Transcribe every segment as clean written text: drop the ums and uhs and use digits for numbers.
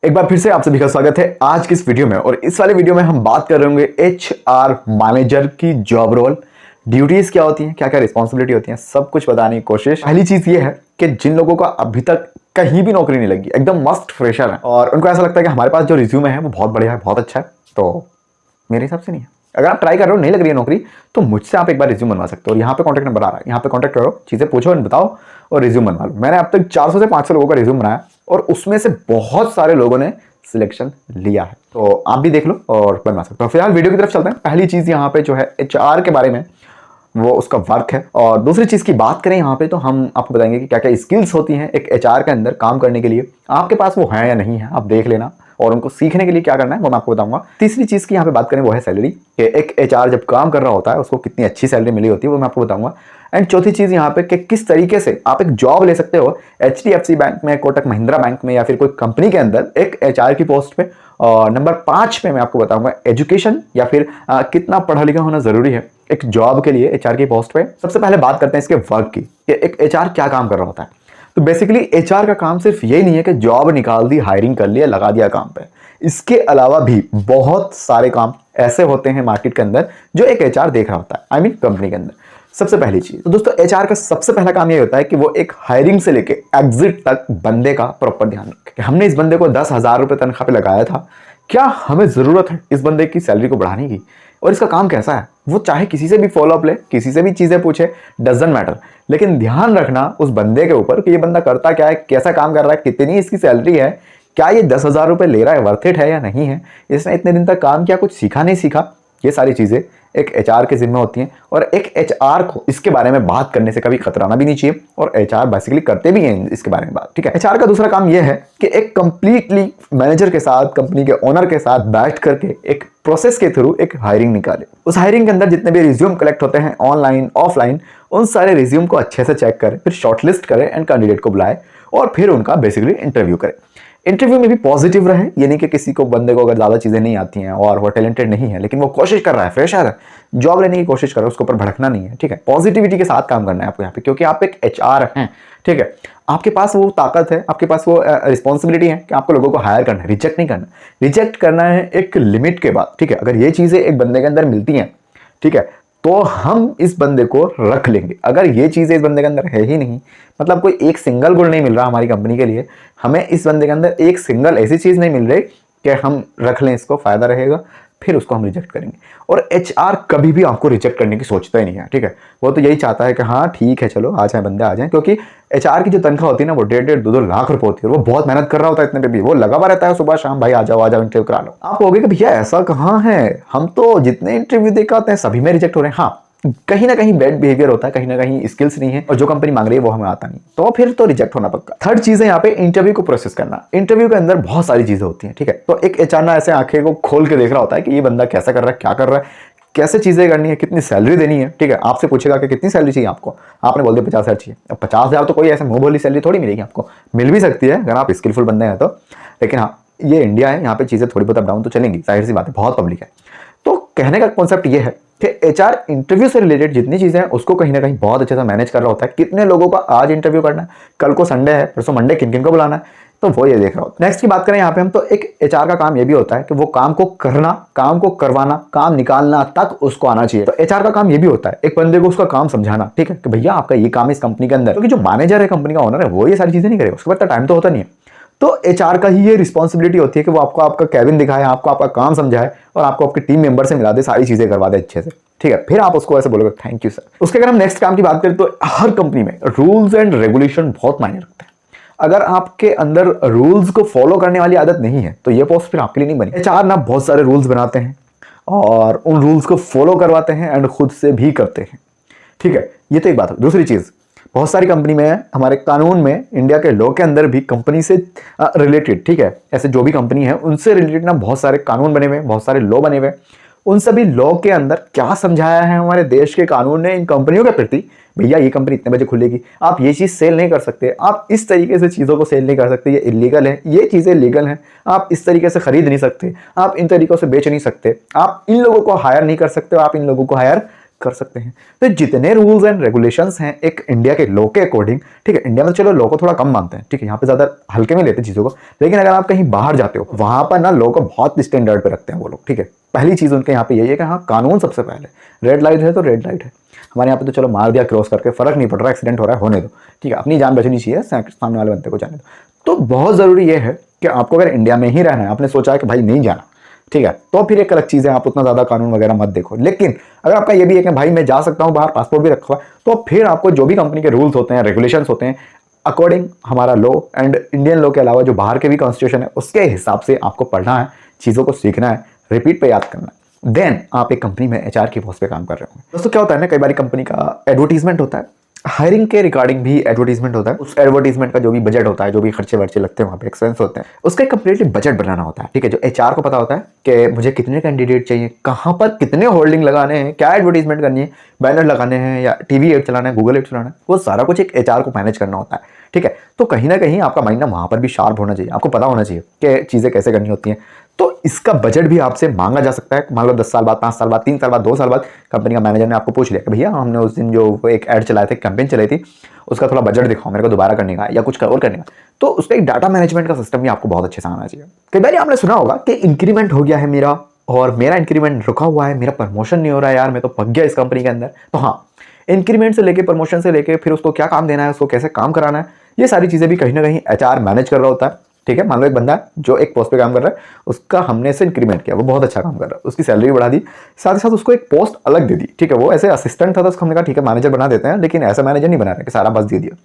एक बार फिर से आप सभी का स्वागत है आज की इस वीडियो में। और इस वाले वीडियो में हम बात कर रहे होंगे HR मैनेजर की जॉब रोल, ड्यूटीज क्या होती हैं, क्या क्या रिस्पॉन्सिबिलिटी होती हैं, सब कुछ बताने की कोशिश। पहली चीज ये है कि जिन लोगों का अभी तक कहीं भी नौकरी नहीं लगी, एकदम मस्त फ्रेशर है और उनको ऐसा लगता है कि हमारे पास जो रिज्यूमे है वो बहुत बढ़िया है, बहुत अच्छा है, तो मेरे हिसाब से नहीं है। अगर आप ट्राई कर रहे हो, नहीं लग रही है नौकरी, तो मुझसे आप एक बार रिज्यूम बनवा सकते हो। और यहाँ पे कॉन्टैक्ट नंबर आ रहा है, यहाँ पे कॉन्टैक्ट करो, चीजें पूछो, बताओ और रिज्यूम बनवा लो। मैंने अब तक 400 से 500 लोगों का रिज्यूम बनाया और उसमें से बहुत सारे लोगों ने सिलेक्शन लिया है, तो आप भी देख लो और बनवा सकते हो। फिलहाल वीडियो की तरफ चलते हैं। पहली चीज यहाँ पे जो है HR के बारे में, वो उसका वर्क है। और दूसरी चीज की बात करें यहाँ पे, तो हम आपको बताएंगे कि क्या क्या स्किल्स होती हैं एक HR के अंदर काम करने के लिए। आपके पास वो है या नहीं है, आप देख लेना, और उनको सीखने के लिए क्या करना है वो मैं आपको बताऊंगा। तीसरी चीज की यहाँ पे बात करें वो है सैलरी, कि एक HR जब काम कर रहा होता है उसको कितनी अच्छी सैलरी मिली होती है, वो मैं आपको बताऊंगा। एंड चौथी चीज यहाँ पे कि किस तरीके से आप एक जॉब ले सकते हो HDFC बैंक में, कोटक महिंद्रा बैंक में, या फिर कोई कंपनी के अंदर एक HR की पोस्ट पे। और नंबर 5 पे मैं आपको बताऊंगा एजुकेशन, या फिर कितना पढ़ा लिखा होना जरूरी है एक जॉब के लिए HR की पोस्ट पे। सबसे पहले बात करते हैं इसके वर्क की, कि एक HR क्या काम कर रहा होता है। तो बेसिकली HR का काम सिर्फ यही नहीं है कि जॉब निकाल दी, हायरिंग कर लिया, लगा दिया काम पे। इसके अलावा भी बहुत सारे काम ऐसे होते हैं मार्केट के अंदर जो एक HR देख रहा होता है, आई मीन कंपनी के अंदर। सबसे पहली चीज तो दोस्तों, HR का सबसे पहला काम यह होता है कि वो एक हायरिंग से लेके एग्जिट तक बंदे का प्रॉपर ध्यान रखे। हमने इस बंदे को 10,000 रुपए तनख्वाह पे लगाया था, क्या हमें जरूरत है इस बंदे की सैलरी को बढ़ाने की, और इसका काम कैसा है। वो चाहे किसी से भी फॉलोअप ले, किसी से भी चीजें पूछे, डजंट मैटर, लेकिन ध्यान रखना उस बंदे के ऊपर कि ये बंदा करता क्या है, कैसा काम कर रहा है, कितनी इसकी सैलरी है, क्या ये 10,000 रुपए ले रहा है, वर्थ इट है या नहीं है, इसने इतने दिन तक काम किया, कुछ सीखा नहीं सीखा। ये सारी चीजें एक HR के जिम्मे होती हैं। और एक HR को इसके बारे में बात करने से कभी खतराना भी नहीं चाहिए, और HR बेसिकली करते भी हैं इसके बारे में बात, ठीक है। HR का दूसरा काम यह है कि एक कंप्लीटली मैनेजर के साथ, कंपनी के ओनर के साथ बैठ करके एक प्रोसेस के थ्रू एक हायरिंग निकाले। उस हायरिंग के अंदर जितने भी रिज्यूम कलेक्ट होते हैं ऑनलाइन ऑफलाइन, उन सारे रिज्यूम को अच्छे से चेक करे, फिर शॉर्टलिस्ट करे एंड कैंडिडेट को बुलाए और फिर उनका बेसिकली इंटरव्यू करे। इंटरव्यू में भी पॉजिटिव रहे, यानी कि किसी को, बंदे को अगर ज़्यादा चीज़ें नहीं आती हैं और वो टैलेंटेड नहीं है, लेकिन वो कोशिश कर रहा है, फ्रेशर है, जॉब लेने की कोशिश कर रहा है, उसके ऊपर भड़कना नहीं है, ठीक है। पॉजिटिविटी के साथ काम करना है आपको यहाँ पे, क्योंकि आप एक HR हैं, ठीक है। आपके पास वो ताकत है, आपके पास वो रिस्पॉन्सिबिलिटी है कि आपको लोगों को हायर करना है, रिजेक्ट नहीं करना। रिजेक्ट करना है एक लिमिट के बाद, ठीक है। अगर ये चीज़ें एक बंदे के अंदर मिलती हैं, ठीक है, तो हम इस बंदे को रख लेंगे। अगर ये चीज़ें इस बंदे के अंदर है ही नहीं, मतलब कोई एक सिंगल गुण नहीं मिल रहा हमारी कंपनी के लिए, हमें इस बंदे के अंदर एक सिंगल ऐसी चीज़ नहीं मिल रही कि हम रख लें, इसको फायदा रहेगा, फिर उसको हम रिजेक्ट करेंगे। और HR कभी भी आपको रिजेक्ट करने की सोचता ही नहीं है, ठीक है। वो तो यही चाहता है कि हाँ ठीक है, चलो आ जाए बंदे, आ जाए, क्योंकि HR की जो तनख्वाह होती है ना, वो 1.5 2 लाख रुपए होती है। वो बहुत मेहनत कर रहा होता है, इतने पे भी वो लगा हुआ रहता है सुबह शाम, भाई आ जाओ इंटरव्यू करा लो। आप कहोगे कि भैया ऐसा कहाँ है, हम तो जितने इंटरव्यू देकर आते हैं सभी में रिजेक्ट हो रहे हैं। हाँ, कहीं ना कहीं बैड बिहेवियर होता है, कहीं ना कहीं स्किल्स नहीं है, और जो कंपनी मांग रही है वो हमें आता नहीं, तो फिर तो रिजेक्ट होना पक्का। थर्ड चीज है यहाँ पे इंटरव्यू को प्रोसेस करना। इंटरव्यू के अंदर बहुत सारी चीजें होती हैं, ठीक है। तो एक HR ना ऐसे आंखें को खोल के देख रहा होता है कि ये बंदा कैसा कर रहा है, क्या कर रहा है, कैसे चीजें करनी है, कितनी सैलरी देनी है, ठीक है। आपसे पूछेगा कि कितनी सैलरी चाहिए आपको, आपने बोल दिया 50,000 चाहिए। अब 50,000 तो कोई ऐसे मुंह बोली सैलरी थोड़ी मिलेगी आपको, मिल भी सकती है अगर आप स्किलफुल बंदे हैं तो, लेकिन हाँ ये इंडिया है, यहाँ पे चीजें थोड़ी बहुत अप डाउन तो चलेंगी, जाहिर सी बात है, बहुत पब्लिक है। तो कहने का कॉन्सेप्ट ये है कि HR इंटरव्यू से रिलेटेड जितनी चीजें हैं उसको कहीं ना कहीं बहुत अच्छे से मैनेज कर रहा होता है। कितने लोगों का आज इंटरव्यू करना है, कल को संडे है, परसों मंडे, किन किन को बुलाना है, तो वो ये देख रहा होता है। नेक्स्ट की बात करें यहाँ पे हम, तो एक HR का काम ये भी होता है कि वो काम को करना, काम को करवाना, काम निकालना तक उसको आना चाहिए। तो HR का काम ये भी होता है एक बंदे को उसका काम समझाना, ठीक है, कि भैया आपका ये काम है इस कंपनी के अंदर, क्योंकि जो मैनेजर है, कंपनी का ओनर है, वो ये सारी चीजें नहीं करेगा, उसके पास टाइम तो होता नहीं है। तो HR का ही ये रिस्पॉन्सिबिलिटी होती है कि वो आपको आपका कैबिन दिखाए, आपको आपका काम समझाए और आपको आपके टीम मेंबर से मिला दे, सारी चीजें करवा दे अच्छे से, ठीक है। फिर आप उसको ऐसे बोलोगे थैंक यू सर। उसके अगर हम नेक्स्ट काम की बात करें, तो हर कंपनी में रूल्स एंड रेगुलेशन बहुत मायने रखते हैं। अगर आपके अंदर रूल्स को फॉलो करने वाली आदत नहीं है तो ये पोस्ट फिर आपके लिए नहीं बनी। HR ना बहुत सारे रूल्स बनाते हैं और उन रूल्स को फॉलो करवाते हैं एंड खुद से भी करते हैं, ठीक है। ये तो एक बात है। दूसरी चीज, बहुत सारी कंपनी में, हमारे कानून में, इंडिया के लॉ के अंदर भी कंपनी से रिलेटेड, ठीक है, ऐसे जो भी कंपनी है उनसे रिलेटेड ना बहुत सारे कानून बने हुए, बहुत सारे लॉ बने हुए। उन सभी लॉ के अंदर क्या समझाया है हमारे देश के कानून ने इन कंपनियों के प्रति, भैया ये कंपनी इतने बजे खुलेगी, आप ये चीज सेल नहीं कर सकते, आप इस तरीके से चीजों को सेल नहीं कर सकते, ये इलीगल है, ये चीजें लीगल हैं, आप इस तरीके से खरीद नहीं सकते, आप इन तरीकों से बेच नहीं सकते, आप इन लोगों को हायर नहीं कर सकते, आप इन लोगों को हायर कर सकते हैं। तो जितने रूल्स एंड रेगुलेशंस हैं एक इंडिया के लॉ के अकॉर्डिंग, ठीक है, इंडिया में चलो लॉ को थोड़ा कम मानते हैं, ठीक है, यहाँ पे ज़्यादा हल्के में लेते हैं चीज़ों को, लेकिन अगर आप कहीं बाहर जाते हो वहाँ पर ना लॉ को बहुत स्टैंडर्ड पे रखते हैं वो लोग, ठीक है। पहली चीज़ उनके यहाँ पे यही है कि हाँ कानून सबसे पहले, रेड लाइट है तो रेड लाइट है। हमारे यहाँ पे तो चलो मार दिया क्रॉस करके, फर्क नहीं पड़ रहा, एक्सीडेंट हो रहा है होने दो, ठीक है, अपनी जान बचनी चाहिए, सामने वाले बंदे को जाने दो। तो बहुत ज़रूरी ये है कि आपको अगर इंडिया में ही रहना है, आपने सोचा है कि भाई नहीं जाना, ठीक है, तो फिर एक अलग चीज़ है, आप उतना ज़्यादा कानून वगैरह मत देखो। लेकिन अगर आपका ये भी है कि भाई मैं जा सकता हूँ बाहर, पासपोर्ट भी रखा हुआ है, तो फिर आपको जो भी कंपनी के रूल्स होते हैं, रेगुलेशंस होते हैं, अकॉर्डिंग हमारा लॉ एंड इंडियन लॉ के अलावा जो बाहर के भी कॉन्स्टिट्यूशन है उसके हिसाब से आपको पढ़ना है, चीज़ों को सीखना है, रिपीट पे याद करना है, देन आप एक कंपनी में एचआर की पोस्ट पे काम कर रहे हो। दोस्तों क्या होता है ना, कई बार कंपनी का एडवर्टीजमेंट होता है, हायरिंग के रिगार्डिंग भी एडवर्टीजमेंट होता है, उस एडवर्टीजमेंट का जो भी बजट होता है, जो भी खर्चे वर्चे लगते हैं वहाँ पे, एक्सपेंस होते हैं, उसका एक कंप्लीटली बजट बनाना होता है, ठीक है। जो एचआर को पता होता है कि मुझे कितने कैंडिडेट चाहिए, कहाँ पर कितने होल्डिंग लगाने हैं, क्या एडवर्टीजमेंट करनी है, बैनर लगाने हैं या टीवी एड चलाना है, गूगल एड चलाना है, वो सारा कुछ एक एचआर को मैनेज करना होता है, ठीक है। तो कहीं ना कहीं आपका माइंड ना वहाँ पर भी शार्प होना चाहिए, आपको पता होना चाहिए कि चीज़ें कैसे करनी होती हैं। तो इसका बजट भी आपसे मांगा जा सकता है। मान लो 10 साल बाद, 5 साल बाद, 3 साल बाद, 2 साल बाद कंपनी का मैनेजर ने आपको पूछ लिया कि भैया हमने उस दिन जो एक ऐड चलाए थे, कैंपेन चलाई थी, उसका थोड़ा बजट दिखाओ मेरे को दोबारा करने का या कुछ और करने का। तो उसका एक डाटा मैनेजमेंट का सिस्टम भी आपको बहुत अच्छे से आना चाहिए। कई बार आपने सुना होगा कि इंक्रीमेंट हो गया है मेरा, और मेरा इंक्रीमेंट रुका हुआ है, मेरा प्रमोशन नहीं हो रहा है यार, मैं तो पक गया इस कंपनी के अंदर। तो हाँ, इंक्रीमेंट से लेके प्रमोशन से लेके फिर उसको क्या काम देना है, उसको कैसे काम कराना है, ये सारी चीज़ें भी कहीं ना कहीं एचआर मैनेज कर रहा होता है, ठीक है। मान लो एक बंदा जो एक पोस्ट पे काम कर रहा है, उसका हमने से इंक्रीमेंट किया, वो बहुत अच्छा काम कर रहा है, उसकी सैलरी बढ़ा दी, साथ ही साथ उसको एक पोस्ट अलग दे दी, ठीक है। वो ऐसे असिस्टेंट था तो उसको हमने कहा ठीक है मैनेजर बना देते हैं, लेकिन ऐसा मैनेजर नहीं बना रहे कि सारा बस दे दिया।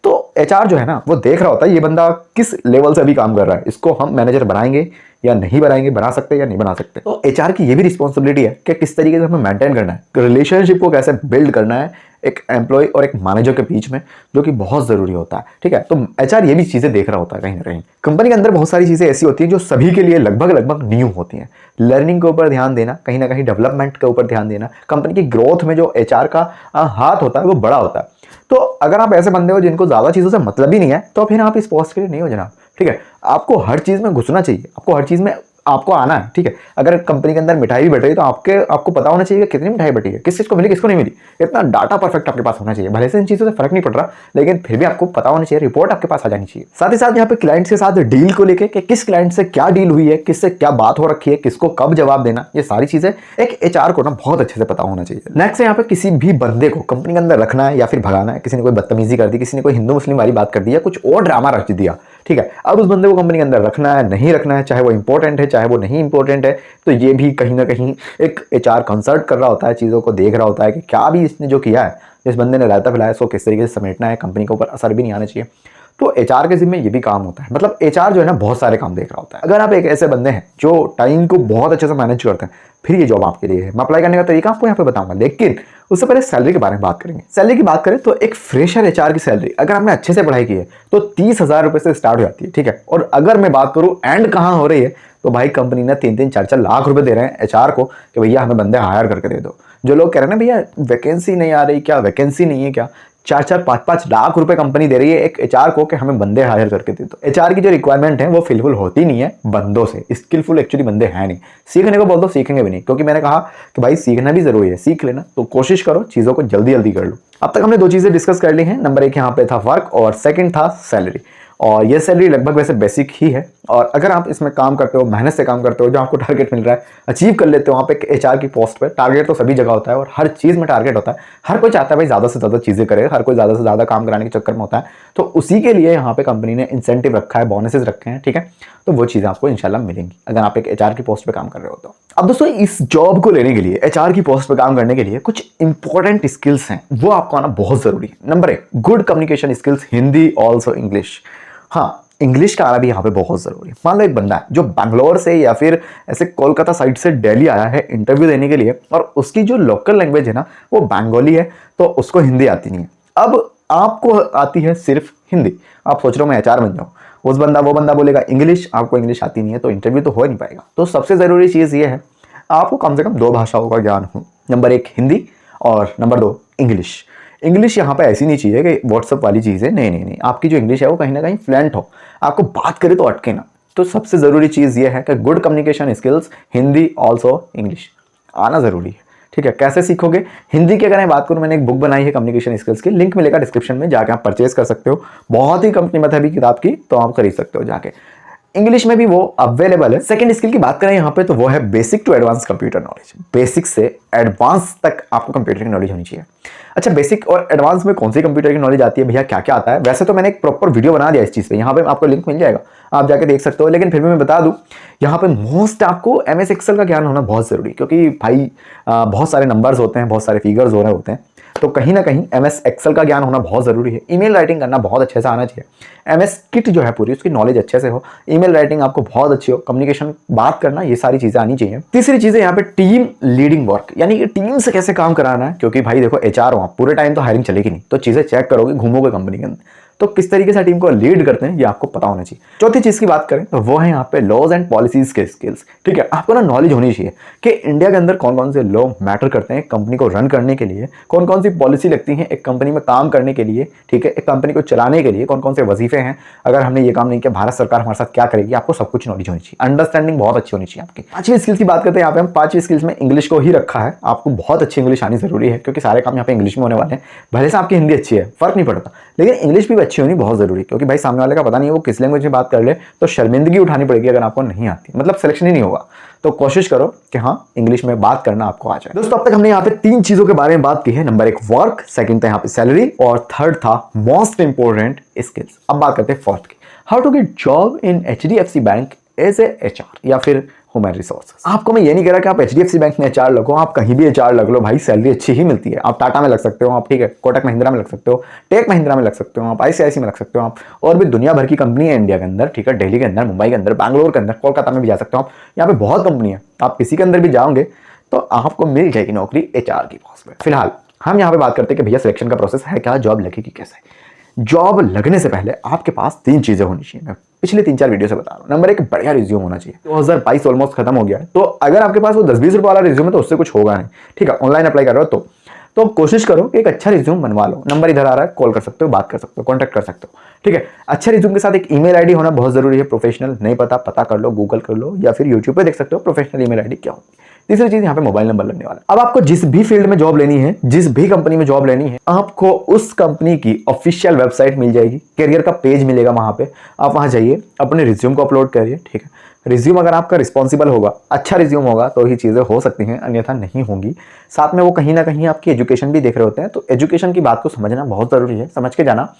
तो एचआर जो है ना वो देख रहा होता है ये बंदा किस लेवल से अभी काम कर रहा है, इसको हम मैनेजर बनाएंगे या नहीं बनाएंगे, बना सकते हैं या नहीं बना सकते। तो एचआर की ये भी रिस्पॉन्सिबिलिटी है कि किस तरीके से हमें मेंटेन करना है, रिलेशनशिप को कैसे बिल्ड करना है एक एम्प्लॉय और एक मैनेजर के बीच में, जो कि बहुत जरूरी होता है, ठीक है। तो एचआर ये भी चीजें देख रहा होता है कहीं ना कहीं। कंपनी के अंदर बहुत सारी चीजें ऐसी होती हैं जो सभी के लिए लगभग न्यू होती हैं। लर्निंग के ऊपर ध्यान देना, कहीं ना कहीं डेवलपमेंट के ऊपर ध्यान देना, कंपनी की ग्रोथ में जो एचआर का हाथ होता है वो बड़ा होता है। तो अगर आप ऐसे बंदे हो जिनको ज्यादा चीजों से मतलब ही नहीं है, तो फिर आप इस पोस्ट के लिए नहीं हो जनाब, ठीक है। आपको हर चीज में घुसना चाहिए, आपको हर चीज में आपको आना है, ठीक है। अगर कंपनी के अंदर मिठाई भी बट रही है तो आपको पता होना चाहिए कि कितनी मिठाई बटी है, किस चीज को मिली किसको नहीं मिली, इतना डाटा परफेक्ट आपके पास होना चाहिए। भले से इन चीजों से फर्क नहीं पड़ रहा, लेकिन फिर भी आपको पता होना चाहिए, रिपोर्ट आपके पास आ जानी चाहिए। साथ ही साथ यहाँ पे क्लाइंट्स के साथ डील को लेकर कि किस क्लाइंट से क्या डील हुई है, किससे क्या बात हो रखी है, किसको कब जवाब देना, ये सारी चीजें एक एचआर को ना बहुत अच्छे से पता होना चाहिए। नेक्स्ट यहाँ पे किसी भी बंदे को कंपनी के अंदर रखना है या फिर भगाना है, किसी ने कोई बदतमीजी कर दी, किसी ने कोई हिंदू मुस्लिम वाली बात कर दी या कुछ और ड्रामा रख दिया, ठीक है। अब उस बंदे को कंपनी के अंदर रखना है नहीं रखना है, चाहे वो इंपॉर्टेंट है चाहे वो नहीं इंपॉर्टेंट है, तो ये भी कहीं ना कहीं एक एचआर कंसल्ट कर रहा होता है, चीज़ों को देख रहा होता है कि क्या भी इसने जो किया है, जिस बंदे ने रायता फैलाया इसको किस तरीके से समेटना है, कंपनी के ऊपर असर भी नहीं आना चाहिए। तो एचआर के जिम्मे ये भी काम होता है। मतलब एचआर जो है ना बहुत सारे काम देख रहा होता है। अगर आप एक ऐसे बंदे हैं जो टाइम को बहुत अच्छे से मैनेज करते हैं, फिर ये जॉब आपके लिए है। मैं अप्लाई करने का तरीका आपको यहाँ पे बताऊंगा, लेकिन उससे पहले सैलरी के बारे में बात करेंगे। सैलरी की बात करें तो एक फ्रेशर एचआर की सैलरी अगर आपने अच्छे से पढ़ाई की है तो 30,000 रुपए से स्टार्ट हो जाती है, ठीक है। और अगर मैं बात करूं एंड कहाँ हो रही है, तो भाई कंपनी ने 3-3, 4-4 लाख रुपए दे रहे हैं एचआर को कि भैया हमें बंदे हायर करके दे दो। जो लोग कह रहे हैं ना भैया वैकेंसी नहीं आ रही, क्या वैकेंसी नहीं है क्या, 4-4, 5-5 लाख रुपए कंपनी दे रही है एक एचआर को कि हमें बंदे हायर करके दे दो। एचआर की जो रिक्वायरमेंट है वो फिलफुल होती नहीं है बंदों से, स्किलफुल एक्चुअली बंदे हैं नहीं। सीखने को बोल दो सीखेंगे भी नहीं, क्योंकि मैंने कहा कि भाई सीखना भी जरूरी है, सीख लेना, तो कोशिश करो चीजों को जल्दी जल्दी कर लो। अब तक हमने दो चीजें डिस्कस कर ली हैं। नंबर 1 यहाँ पे था वर्क और सेकंड था सैलरी। और ये सैलरी लगभग वैसे बेसिक ही है, और अगर आप इसमें काम करते हो, मेहनत से काम करते हो, जो आपको टारगेट मिल रहा है अचीव कर लेते हो, वहाँ पे एचआर की पोस्ट पे टारगेट तो सभी जगह होता है और हर चीज़ में टारगेट होता है। हर कोई चाहता है भाई ज़्यादा से ज़्यादा चीज़ें करे, हर कोई ज़्यादा से ज़्यादा काम कराने के चक्कर में होता है। तो उसी के लिए यहाँ पे कंपनी ने इंसेंटिव रखा है, बोनसेस रखे हैं, ठीक है। तो वो चीज़ें आपको इंशाल्लाह मिलेंगी अगर आप एक एचआर की पोस्ट पे काम कर रहे हो तो। अब दोस्तों इस जॉब को लेने के लिए, एचआर की पोस्ट पे काम करने के लिए कुछ इंपॉर्टेंट स्किल्स हैं, वो आपको आना बहुत जरूरी है। Number 1 good communication skills, Hindi also English. हाँ, इंग्लिश का आना भी यहाँ पे बहुत जरूरी है। मान लो एक बंदा है जो बैंगलोर से या फिर ऐसे कोलकाता साइड से दिल्ली आया है इंटरव्यू देने के लिए, और उसकी जो लोकल लैंग्वेज है ना वो बंगाली है, तो उसको हिंदी आती नहीं है। अब आपको आती है सिर्फ हिंदी, आप सोच रहे हो मैं एचआर बन जाऊँ, वो बंदा बोलेगा इंग्लिश, आपको इंग्लिश आती नहीं है, तो इंटरव्यू तो हो नहीं पाएगा। तो सबसे ज़रूरी चीज़ ये है आपको कम से कम 2 भाषाओं का ज्ञान हो। नंबर 1 हिंदी और नंबर 2 इंग्लिश। इंग्लिश यहाँ पे ऐसी नहीं चाहिए कि व्हाट्सअप वाली चीज़ है, नहीं, आपकी जो इंग्लिश है वो कहीं ना कहीं फ्लुएंट हो, आपको बात करे तो अटके ना। तो सबसे ज़रूरी चीज़ ये है कि good communication skills, Hindi also English आना ज़रूरी है, ठीक है, कैसे सीखोगे? हिंदी की अगर मैं बात करूं, मैंने एक बुक बनाई है कम्युनिकेशन स्किल्स की, लिंक मिलेगा डिस्क्रिप्शन में, जाके आप परचेज कर सकते हो। बहुत ही कम कीमत है अभी किताब की, तो आप खरीद सकते हो जाके। इंग्लिश में भी वो अवेलेबल है। सेकंड स्किल की बात करें यहाँ पे, तो वो है basic to advance computer knowledge. Basic से एडवांस तक आपको कंप्यूटर की नॉलेज होनी चाहिए। अच्छा, बेसिक और एडवांस में कौन सी कंप्यूटर की नॉलेज आती है भैया, क्या क्या आता है? वैसे तो मैंने एक प्रॉपर वीडियो बना दिया इस चीज़ पे, यहाँ पे आपको लिंक मिल जाएगा, आप जाके देख सकते हो। लेकिन फिर भी मैं बता दूं, यहाँ पे मोस्ट आपको MS एक्सेल का ज्ञान होना बहुत जरूरी है, क्योंकि भाई बहुत सारे नंबर्स होते हैं, बहुत सारे फिगर्स हो रहे होते हैं, तो कहीं ना कहीं MS एक्सेल का ज्ञान होना बहुत जरूरी है। ईमेल राइटिंग करना बहुत अच्छे से आना चाहिए। MS किट जो है पूरी, उसकी नॉलेज अच्छे से हो, ईमेल राइटिंग आपको बहुत अच्छी हो, कम्युनिकेशन बात करना, ये सारी चीजें आनी चाहिए। तीसरी चीज है यहाँ पे टीम लीडिंग वर्क, यानी कि टीम से कैसे काम कराना है, क्योंकि भाई देखो HR हो आप, पूरे टाइम तो हायरिंग चलेगी नहीं, तो चीजें चेक करोगे, घूमोगे कंपनी के अंदर, तो किस तरीके से टीम को लीड करते हैं ये आपको पता होना चाहिए। चौथी चीज की बात करें तो वो है यहाँ पे लॉज एंड पॉलिसीज के स्किल्स। ठीक है, आपको ना नॉलेज होनी चाहिए कि इंडिया के अंदर कौन कौन से लॉ मैटर करते हैं कंपनी को रन करने के लिए, कौन कौन सी पॉलिसी लगती है एक कंपनी में काम करने के लिए, ठीक है, एक कंपनी को चलाने के लिए कौन कौन से वजीफे हैं, अगर हमने ये काम नहीं किया भारत सरकार हमारे साथ क्या करेगी, आपको सब कुछ नॉलेज होनी चाहिए। अंडरस्टैंडिंग बहुत अच्छी होनी चाहिए आपकी। पांचवी स्किल्स की बात करते हैं, यहाँ पे हम पांचवी स्किल्स में इंग्लिश को ही रखा है। आपको बहुत अच्छी इंग्लिश आनी जरूरी है, क्योंकि सारे काम यहाँ पे इंग्लिश में होने वाले हैं। भले से आपकी हिंदी अच्छी है, फर्क नहीं पड़ता, लेकिन इंग्लिश भी अच्छी होनी बहुत जरूरी, क्योंकि भाई सामने वाले का पता नहीं है वो किस लैंग्वेज में बात कर ले, तो शर्मिंदगी उठानी पड़ेगी अगर आपको नहीं आती, मतलब सिलेक्शन ही नहीं होगा। तो कोशिश करो कि हाँ इंग्लिश में बात करना आपको आ जाए। दोस्तों, अब तक हमने यहाँ पे 3 चीजों के बारे में बात की है। नंबर 1 वर्क, सेकंड था यहाँ पे सैलरी, और थर्ड था मोस्ट इंपोर्टेंट स्किल्स। अब बात करते हैं फोर्थ की, how to get job in HDFC bank as a HR या फिर ह्यूमन रिसोर्सेज। आपको मैं ये नहीं कह रहा कि आप HDFC बैंक में HR लगो, आप कहीं भी HR लग लो भाई, सैलरी अच्छी ही मिलती है। आप टाटा में लग सकते हो, आप ठीक है, कोटक महिंद्रा में लग सकते हो, टेक महिंद्रा में लग सकते हो, आप ICICI में लग सकते हो, आप और भी दुनिया भर की कंपनी है इंडिया के अंदर, ठीक है, दिल्ली के अंदर, मुंबई के अंदर, बैंगलोर के अंदर, कोलकाता में भी जा सकते हो आप, यहाँ पे बहुत कंपनी है। आप किसी के अंदर भी जाओगे तो आपको मिल जाएगी नौकरी HR की पोस्ट में। फिलहाल हम यहाँ पे बात करते हैं कि भैया सिलेक्शन का प्रोसेस है क्या, जॉब लगेगी कैसे। जॉब लगने से पहले आपके पास 3 चीजें होनी चाहिए। मैं पिछले 3-4 वीडियो से बता रहा हूँ। नंबर 1 बढ़िया रिज्यूम होना चाहिए। 2022 ऑलमोस्ट खत्म हो गया है, तो अगर आपके पास वो 10-20 रुपए वाला रिज्यूम है तो उससे कुछ होगा नहीं, ठीक है, ऑनलाइन अप्लाई कर रहे हो तो कोशिश करो कि एक अच्छा रिज्यूम बनवा लो। नंबर इधर आ रहा है, कॉल कर सकते हो, बात कर सकते हो, कॉन्टैक्ट कर सकते हो, ठीक है। अच्छा रिज्यूम के साथ एक ईमेल आईडी होना बहुत जरूरी है, प्रोफेशनल। नहीं पता कर लो, गूगल कर लो, या फिर यूट्यूब पे देख सकते हो प्रोफेशनल ईमेल आईडी क्या होती है। तीसरी चीज यहाँ पे मोबाइल नंबर लगने वाला। अब आपको जिस भी फील्ड में जॉब लेनी है, जिस भी कंपनी में जॉब लेनी है, आपको उस कंपनी की ऑफिशियल वेबसाइट मिल जाएगी, करियर का पेज मिलेगा वहां पे। आप वहां जाइए, अपने रिज्यूम को अपलोड करिए, ठीक है। रिज्यूम अगर आपका रिस्पॉन्सिबल होगा, अच्छा रिज्यूम होगा, तो ही चीजें हो सकती हैं, अन्यथा नहीं होंगी। साथ में वो कहीं ना कहीं आपकी एजुकेशन भी देख रहे होते हैं, तो एजुकेशन की बात को समझना बहुत जरूरी है, समझ के जाना।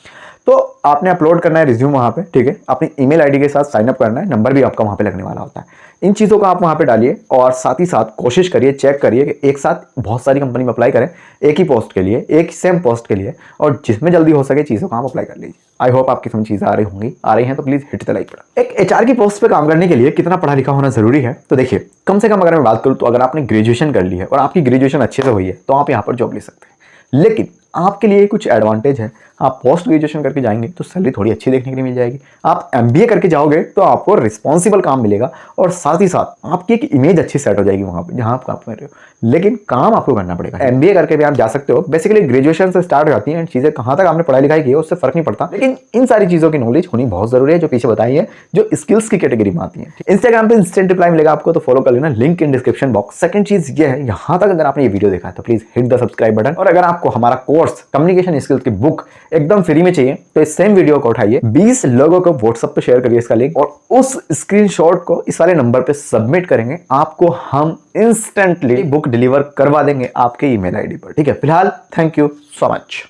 तो आपने अपलोड करना है रिज्यूम वहां पे, ठीक है, अपनी ईमेल आईडी के साथ साइन अप करना है, नंबर भी आपका वहां पे लगने वाला होता है। इन चीज़ों को आप वहां पे डालिए, और साथ ही साथ कोशिश करिए, चेक करिए कि एक साथ बहुत सारी कंपनी में अप्लाई करें, एक ही पोस्ट के लिए, एक सेम पोस्ट के लिए, और जिसमें जल्दी हो सके चीज़ों को आप अप्लाई कर लीजिए। आई होप आपकी समझ चीज़ें आ रही हैं तो please hit the like button. एक HR की पोस्ट पे काम करने के लिए कितना पढ़ा लिखा होना जरूरी है, तो देखिए, कम से कम अगर मैं बात करूँ तो अगर आपने ग्रेजुएशन कर ली है और आपकी ग्रेजुएशन अच्छे से हुई है तो आप यहाँ पर जॉब ले सकते हैं। लेकिन आपके लिए कुछ एडवांटेज है, आप पोस्ट ग्रेजुएशन करके जाएंगे तो सैलरी थोड़ी अच्छी देखने के लिए मिल जाएगी। आप MBA करके जाओगे तो आपको रिस्पॉन्सिबल काम मिलेगा, और साथ ही साथ आपकी एक इमेज अच्छी सेट हो जाएगी वहां पे जहां आप काम कर रहे हो। लेकिन काम आपको करना पड़ेगा। MBA करके भी आप जा सकते हो, बेसिकली ग्रेजुएशन से स्टार्ट हो जाती है, चीजें कहां तक आपने पढ़ाई लिखाई की है उससे फर्क नहीं पड़ता, लेकिन इन सारी चीजों की नॉलेज होनी बहुत जरूरी है, जो पीछे बताई है, जो स्किल्स की कैटेगरी में आती है। इंस्टाग्राम पे इंस्टेंट रिप्लाई मिलेगा आपको, तो फॉलो कर लेना, link in description box. Second चीज ये है, यहां तक अगर आपने ये वीडियो देखा है तो please hit the subscribe button, और अगर आपको हमारा कोर्स कम्युनिकेशन स्किल्स की बुक एकदम फ्री में चाहिए तो इस सेम वीडियो को उठाइए, 20 लोगों को व्हाट्सएप पे शेयर करिए इसका लिंक, और उस स्क्रीनशॉट को इस वाले नंबर पे सबमिट करेंगे, आपको हम इंस्टेंटली बुक डिलीवर करवा देंगे आपके ईमेल आईडी पर, ठीक है। फिलहाल थैंक यू सो मच।